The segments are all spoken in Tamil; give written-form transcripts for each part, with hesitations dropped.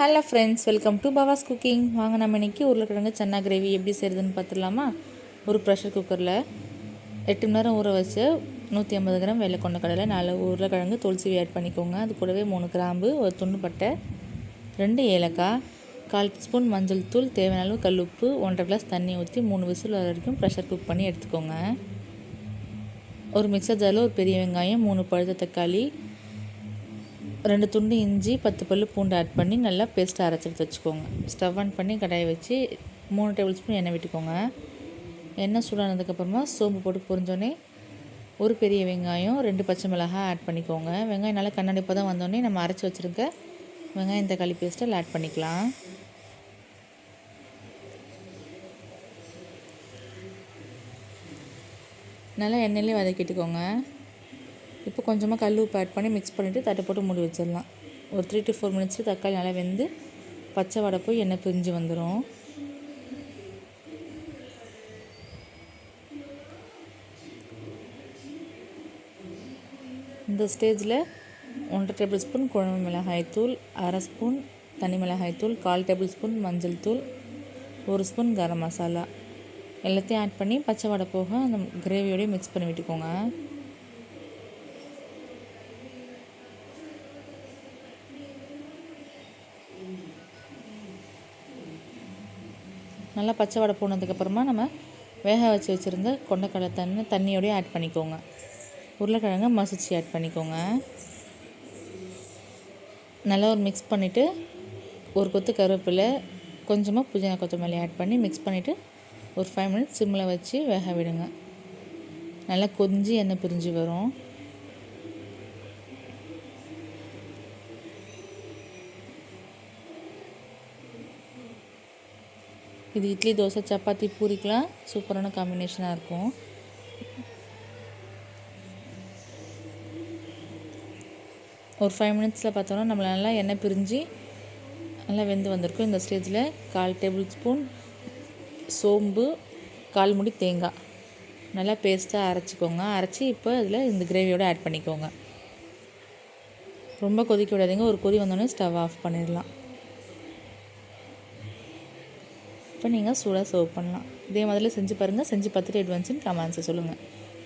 Hello friends, welcome to Bava's cooking. வாங்க நம்ம இன்றைக்கி உருளைக்கிழங்கு சன்னா கிரேவி எப்படி செய்கிறதுன்னு பார்த்துடலாமா. ஒரு ப்ரெஷர் குக்கரில் 8 மணி நேரம் ஊற வச்சு 150 கிராம் வெள்ளை கொண்ட கடலை, 4 உருளைக்கிழங்கு தோல் ஆட் பண்ணிக்கோங்க. அது கூடவே 3 கிராம்பு, ஒரு துண்டு பட்டை, 2 ஏலக்காய், 1/4 ஸ்பூன் மஞ்சள் தூள், தேவையான அளவு கல் உப்பு, 1.5 கிளாஸ் தண்ணி ஊற்றி 3 விசில் வர வரைக்கும் ப்ரெஷர் குக் பண்ணி எடுத்துக்கோங்க. ஒரு மிக்சர் ஜாரில் ஒரு பெரிய வெங்காயம், 3 பழுத்த தக்காளி, 2 துண்டு இஞ்சி, 10 பல்லு பூண்டு ஆட் பண்ணி நல்லா பேஸ்ட்டாக அரைச்சி எடுத்து வச்சுக்கோங்க. ஸ்டவ் ஆன் பண்ணி கடாயை வச்சு 3 டேபிள் ஸ்பூன் எண்ணெய் விட்டுக்கோங்க. எண்ணெய் சூடானதுக்கப்புறமா சோம்பு போட்டு பொரிஞ்சோடனே ஒரு பெரிய வெங்காயம், 2 பச்சை மிளகாய் ஆட் பண்ணிக்கோங்க. வெங்காயம் நல்லா கண்ணாடி பதம் வந்தோடனே நம்ம அரைச்சி வச்சுருக்க வெங்காயம் தக்காளி பேஸ்ட்டை ஆட் பண்ணிக்கலாம். நல்லா எண்ணெயிலே வதக்கிட்டுக்கோங்க. இப்போ கொஞ்சமாக கல் உப்பு ஆட் பண்ணி மிக்ஸ் பண்ணிவிட்டு தட்டை போட்டு மூடி வச்சிடலாம். ஒரு 3 to 4 மினிட்ஸில் தக்காளி நல்லா வெந்து பச்சை வடை போய் எண்ணெய் பிரிஞ்சு வந்துடும். இந்த ஸ்டேஜில் 1.5 டேபிள் ஸ்பூன் குழம்பு மிளகாய் தூள், 1/2 ஸ்பூன் தனி மிளகாய் தூள், 1/4 டேபிள் ஸ்பூன் மஞ்சள் தூள், 1 ஸ்பூன் கரம் மசாலா எல்லாத்தையும் ஆட் பண்ணி பச்சை வடை போக அந்த கிரேவியோடய மிக்ஸ் பண்ணி விட்டுக்கோங்க. நல்லா பச்சை வடை போனதுக்கப்புறமா நம்ம வேக வச்சு வச்சுருந்த கொண்டக்கடலை தண்ணியோடய ஆட் பண்ணிக்கோங்க. உருளைக்கிழங்க மசிச்சு ஆட் பண்ணிக்கோங்க. நல்லா ஒரு மிக்ஸ் பண்ணிவிட்டு ஒரு கொத்து கருவேப்பிலை, கொஞ்சமாக புதினா கொத்தமல்லி ஆட் பண்ணி மிக்ஸ் பண்ணிவிட்டு ஒரு 5 மினிட்ஸ் சிம்மில் வச்சு வேக விடுங்க. நல்லா கொதிஞ்சு எண்ணெய் பிரிஞ்சு வரும். இது இட்லி, தோசை, சப்பாத்தி, பூரிக்கெலாம் சூப்பரான காம்பினேஷனாக இருக்கும். ஒரு 5 மினிட்ஸில் பார்த்தோன்னா நம்மளை நல்லா எண்ணெய் பிரிஞ்சு நல்லா வெந்து வந்திருக்கும். இந்த ஸ்டேஜில் 1/4 டேபிள் ஸ்பூன் சோம்பு, 1/4 மூடி தேங்காய் நல்லா பேஸ்ட்டாக அரைச்சிக்கோங்க. அரைச்சி இப்போ அதில் இந்த கிரேவியோடு ஆட் பண்ணிக்கோங்க. ரொம்ப கொதிக்க விடாதீங்க. ஒரு கொதி வந்தோடனே ஸ்டவ் ஆஃப் பண்ணிடலாம். இப்போ நீங்கள் சூடாக சர்வ் பண்ணலாம். இதே மாதிரிலாம் செஞ்சு பாருங்கள். செஞ்சு பார்த்துட்டு எப்படி வந்துச்சுன்னு கமெண்ட்ஸை சொல்லுங்கள்.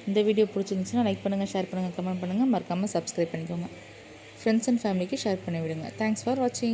இந்த வீடியோ பிடிச்சிருந்துச்சுன்னா லைக் பண்ணுங்கள், ஷேர் பண்ணுங்கள், கமெண்ட் பண்ணுங்கள், மறக்காமல் சப்ஸ்கிரைப் பண்ணிக்கோங்க. ஃப்ரெண்ட்ஸ் அண்ட் ஃபேமிலிக்கு ஷேர் பண்ணி விடுங்க. தேங்க்ஸ் ஃபார் வாட்சிங்.